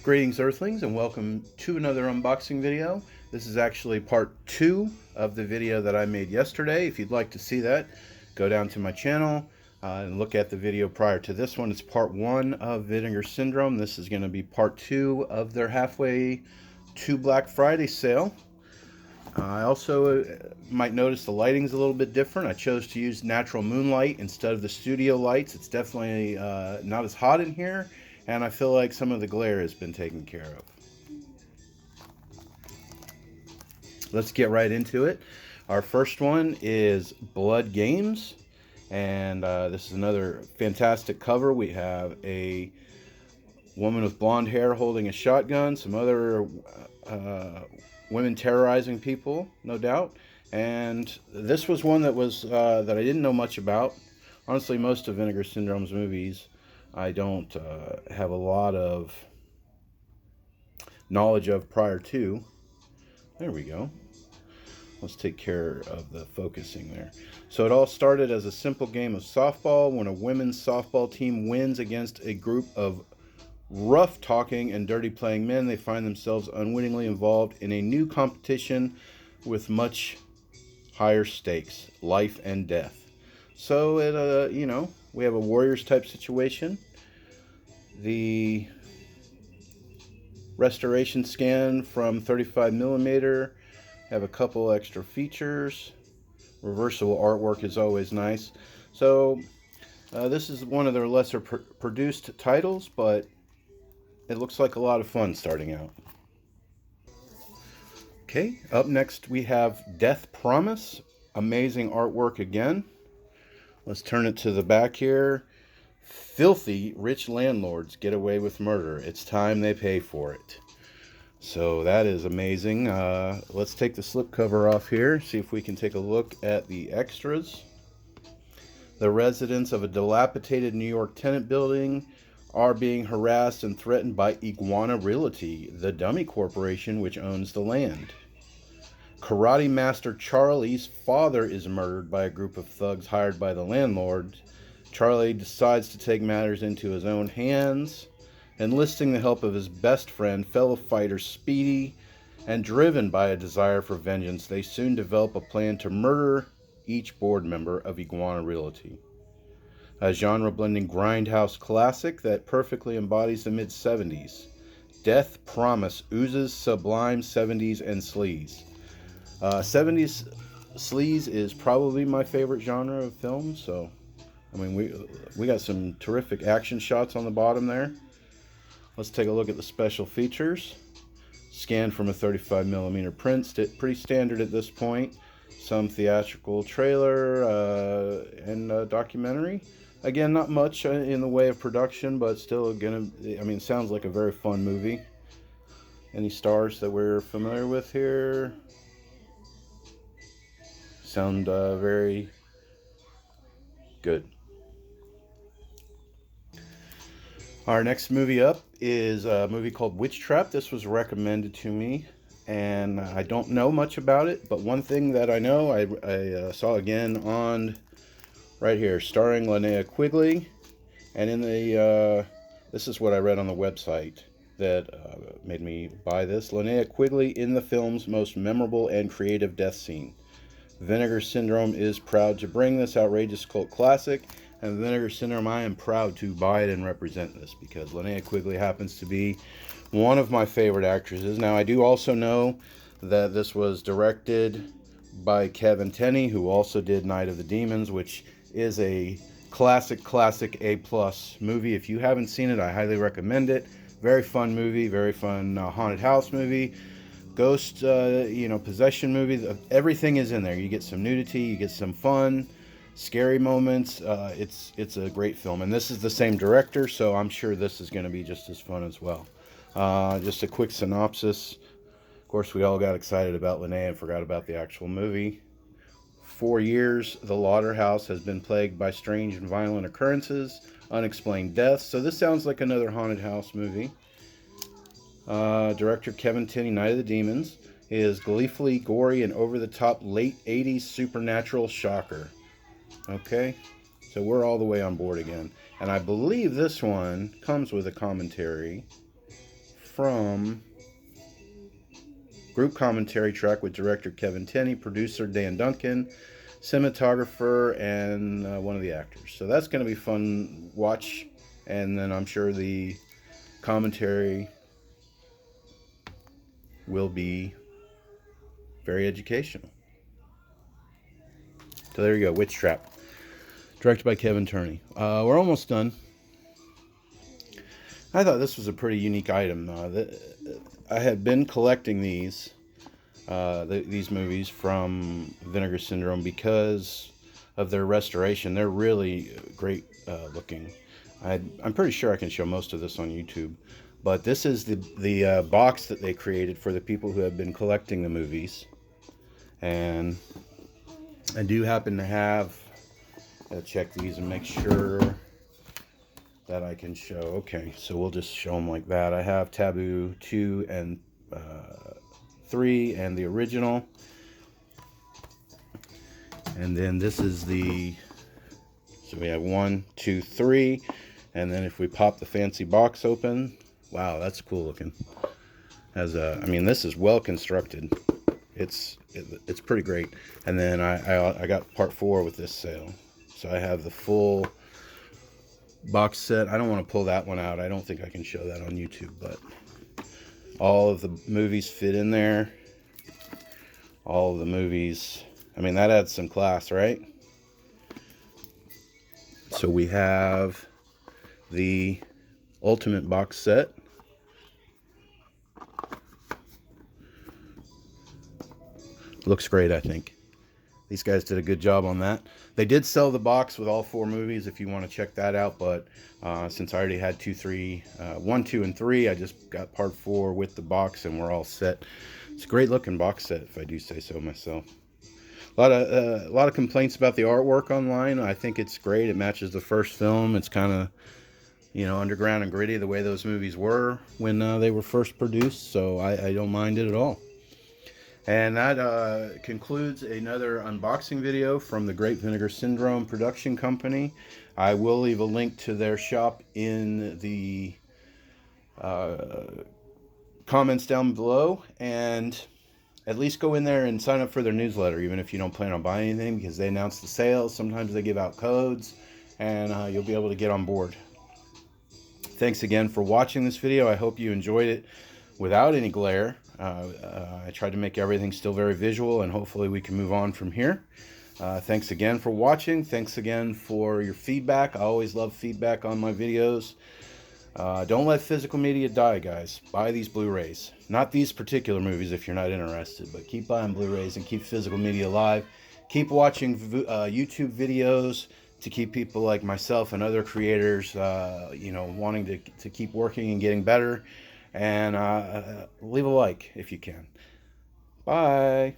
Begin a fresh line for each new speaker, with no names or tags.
Greetings Earthlings and welcome to another unboxing video. This is actually part 2 of the video that I made yesterday. If you'd like to see that, go down to my channel and look at the video prior to this one. It's part 1 of Vinegar Syndrome. This is going to be part 2 of their halfway to Black Friday sale. I also might notice the lighting's a little bit different. I chose to use natural moonlight instead of the studio lights. It's definitely not as hot in here, and I feel like some of the glare has been taken care of. Let's get right into it. Our first one is Blood Games, and this is another fantastic cover. We have a woman with blonde hair holding a shotgun, some other women terrorizing people, no doubt. And this was one that was that I didn't know much about. Honestly, most of Vinegar Syndrome's movies I don't have a lot of knowledge of prior to. There we go. Let's take care of the focusing there. So it all started as a simple game of softball when a women's softball team wins against a group of rough talking and dirty playing men. They find themselves unwittingly involved in a new competition with much higher stakes, life and death. So it we have a Warriors type situation. The restoration scan from 35mm, have a couple extra features. Reversible artwork is always nice. So this is one of their lesser produced titles, but it looks like a lot of fun starting out. Okay, up next we have Death Promise. Amazing artwork again. Let's turn it to the back here. Filthy rich landlords get away with murder. It's time they pay for it. So that is amazing. Let's take the slipcover off here, see if we can take a look at the extras. The residents of a dilapidated New York tenant building are being harassed and threatened by Iguana Realty, the dummy corporation which owns the land. Karate Master Charlie's father is murdered by a group of thugs hired by the landlord. Charlie decides to take matters into his own hands, enlisting the help of his best friend, fellow fighter Speedy, and driven by a desire for vengeance, they soon develop a plan to murder each board member of Iguana Realty. A genre-blending grindhouse classic that perfectly embodies the mid-70s. Death Promise oozes sublime 70s and sleaze. 70s sleaze is probably my favorite genre of film, so I mean we got some terrific action shots on the bottom there. Let's take a look at the special features. Scanned from a 35mm print, pretty standard at this point. Some theatrical trailer and documentary. Again, not much in the way of production, but still it sounds like a very fun movie. Any stars that we're familiar with here? Sound very good. Our next movie up is a movie called Witch Trap. This was recommended to me, and I don't know much about it, but one thing that I know, I saw again on right here, starring Linnea Quigley, and in the this is what I read on the website that made me buy this. Linnea Quigley in the film's most memorable and creative death scene. Vinegar Syndrome is proud to bring this outrageous cult classic, and Vinegar Syndrome, I am proud to buy it and represent this because Linnea Quigley happens to be one of my favorite actresses. Now, I do also know that this was directed by Kevin Tenney, who also did Night of the Demons, which is a classic A+ movie. If you haven't seen it, I highly recommend it. Very fun movie, very fun haunted house movie. Ghost, possession movie. Everything is in there. You get some nudity, you get some fun, scary moments. It's a great film, and this is the same director, so I'm sure this is going to be just as fun as well. Just a quick synopsis. Of course, we all got excited about Linnea and forgot about the actual movie. For years, the Lauder House has been plagued by strange and violent occurrences, unexplained deaths. So this sounds like another haunted house movie. Director Kevin Tenney, Night of the Demons, is gleefully gory and over-the-top late 80s supernatural shocker. Okay, so we're all the way on board again. And I believe this one comes with a commentary from group commentary track with director Kevin Tenney, producer Dan Duncan, cinematographer, and one of the actors. So that's going to be fun watch, and then I'm sure the commentary will be very educational. So there you go, Witch Trap, directed by Kevin Turney. We're almost done. I thought this was a pretty unique item. I had been collecting these movies from Vinegar Syndrome because of their restoration. They're really great looking. I'm pretty sure I can show most of this on YouTube. But this is the box that they created for the people who have been collecting the movies. And I do happen to have, check these and make sure that I can show. Okay, so we'll just show them like that. I have Taboo 2 and 3 and the original. And then this is so we have 1, 2, 3. And then if we pop the fancy box open, wow, that's cool looking. I mean, this is well constructed. It's pretty great. And then I got part 4 with this sale. So I have the full box set. I don't want to pull that one out. I don't think I can show that on YouTube, but all of the movies fit in there. All of the movies. I mean, that adds some class, right? So we have the Ultimate box set. Looks great, I think. These guys did a good job on that. They did sell the box with all 4 movies if you want to check that out, but since I already had 1, 2, and 3, I just got part 4 with the box and we're all set. It's a great looking box set, if I do say so myself. A lot of complaints about the artwork online. I think it's great. It matches the first film. It's kind of, underground and gritty the way those movies were when they were first produced, so I don't mind it at all. And that concludes another unboxing video from the Great Vinegar Syndrome production company. I will leave a link to their shop in the comments down below, and at least go in there and sign up for their newsletter, even if you don't plan on buying anything, because they announce the sales. Sometimes they give out codes, and you'll be able to get on board. Thanks again for watching this video. I hope you enjoyed it without any glare. I tried to make everything still very visual, and hopefully we can move on from here. Thanks again for watching. Thanks again for your feedback. I always love feedback on my videos. Don't let physical media die, guys. Buy these Blu-rays. Not these particular movies if you're not interested, but keep buying Blu-rays and keep physical media alive. Keep watching YouTube videos to keep people like myself and other creators, wanting to keep working and getting better. And leave a like if you can. Bye.